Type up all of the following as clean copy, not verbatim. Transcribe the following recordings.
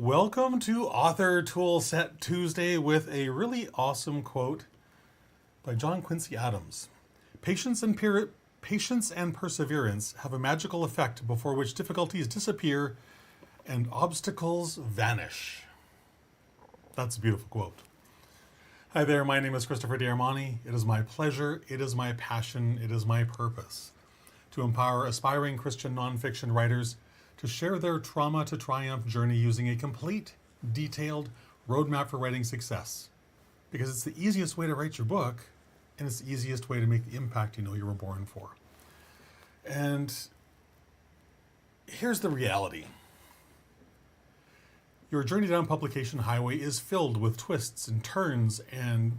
Welcome to Author Toolset Tuesday with a really awesome quote by John Quincy Adams. Patience and perseverance have a magical effect before which difficulties disappear and obstacles vanish. That's a beautiful quote. Hi there, my name is Christopher D'Armani. It is my pleasure, it is my passion, it is my purpose to empower aspiring Christian nonfiction writers to share their trauma to triumph journey using a complete, detailed roadmap for writing success. Because it's the easiest way to write your book, and it's the easiest way to make the impact you know you were born for. And here's the reality. Your journey down publication highway is filled with twists and turns and,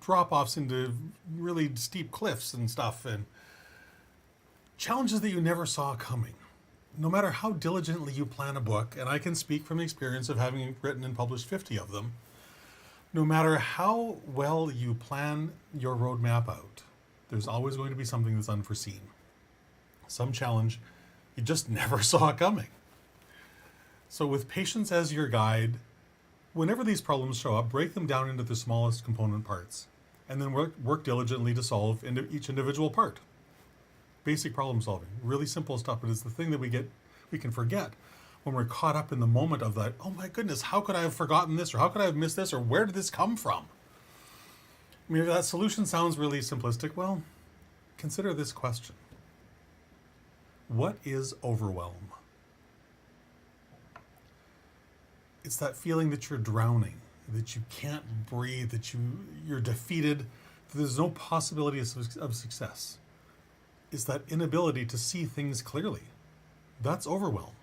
drop-offs into really steep cliffs and stuff, and challenges that you never saw coming. No matter how diligently you plan a book, and I can speak from the experience of having written and published 50 of them, no matter how well you plan your roadmap out, there's always going to be something that's unforeseen. Some challenge you just never saw coming. So with patience as your guide, whenever these problems show up, break them down into the smallest component parts, and then work diligently to solve into each individual part. Basic problem solving, really simple stuff, but it's the thing that we can forget when we're caught up in the moment of that, oh my goodness, how could I have forgotten this, or how could I have missed this, or where did this come from? I mean, if that solution sounds really simplistic, well, consider this question. What is overwhelm? It's that feeling that you're drowning, that you can't breathe, that you're defeated, that there's no possibility of success. Is that inability to see things clearly. That's overwhelm.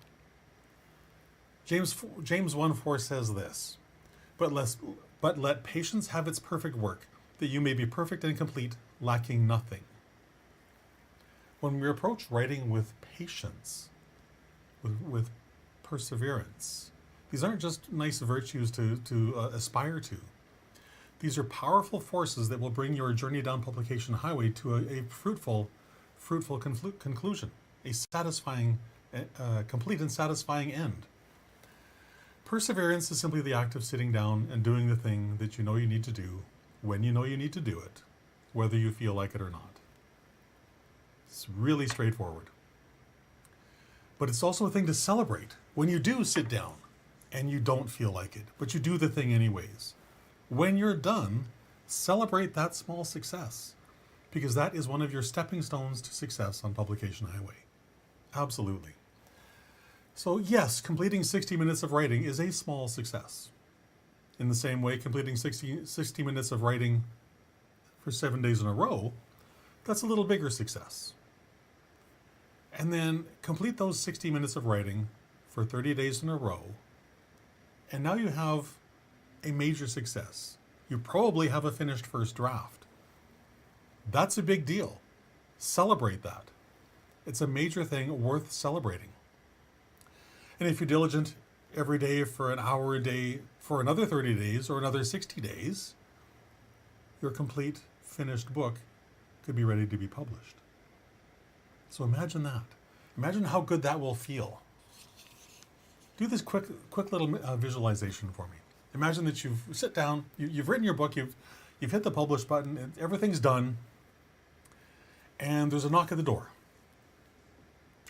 James 1:4 says this, but let patience have its perfect work, that you may be perfect and complete, lacking nothing. When we approach writing with patience, with perseverance, these aren't just nice virtues to aspire to. These are powerful forces that will bring your journey down publication highway to a fruitful conclusion, a satisfying, complete and satisfying end. Perseverance is simply the act of sitting down and doing the thing that you know you need to do when you know you need to do it, whether you feel like it or not. It's really straightforward. But it's also a thing to celebrate when you do sit down and you don't feel like it, but you do the thing anyways. When you're done, celebrate that small success, because that is one of your stepping stones to success on publication highway. Absolutely. So yes, completing 60 minutes of writing is a small success. In the same way, completing 60 minutes of writing for 7 days in a row, that's a little bigger success. And then complete those 60 minutes of writing for 30 days in a row, and now you have a major success. You probably have a finished first draft. That's a big deal. Celebrate that. It's a major thing worth celebrating. And if you're diligent every day for an hour a day for another 30 days or another 60 days, your complete finished book could be ready to be published. So imagine that. Imagine how good that will feel. Do this quick little visualization for me. Imagine that you've sit down, you've written your book, you've hit the publish button, everything's done, and there's a knock at the door.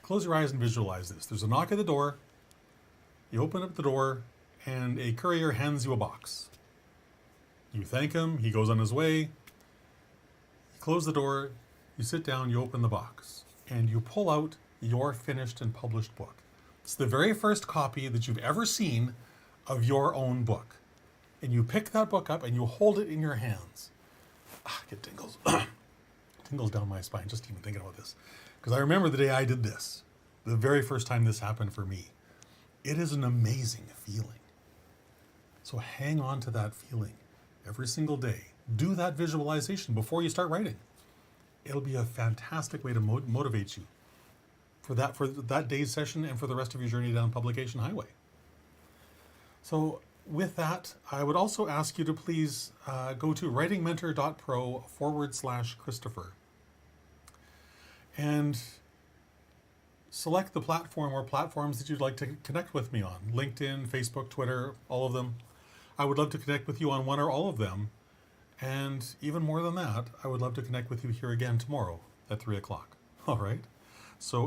Close your eyes and visualize this. There's a knock at the door. You open up the door, and a courier hands you a box. You thank him. He goes on his way. You close the door. You sit down. You open the box, and you pull out your finished and published book. It's the very first copy that you've ever seen of your own book. And you pick that book up, and you hold it in your hands. I get tingles. Tingles down my spine just even thinking about this, because I remember the day I did this, the very first time this happened for me. It is an amazing feeling. So hang on to that feeling every single day. Do that visualization before you start writing. It'll be a fantastic way to motivate you for that day's session and for the rest of your journey down publication highway. So with that, I would also ask you to please go to writingmentor.pro/Christopher and select the platform or platforms that you'd like to connect with me on. LinkedIn, Facebook, Twitter, all of them. I would love to connect with you on one or all of them. And even more than that, I would love to connect with you here again tomorrow at 3 o'clock. All right? So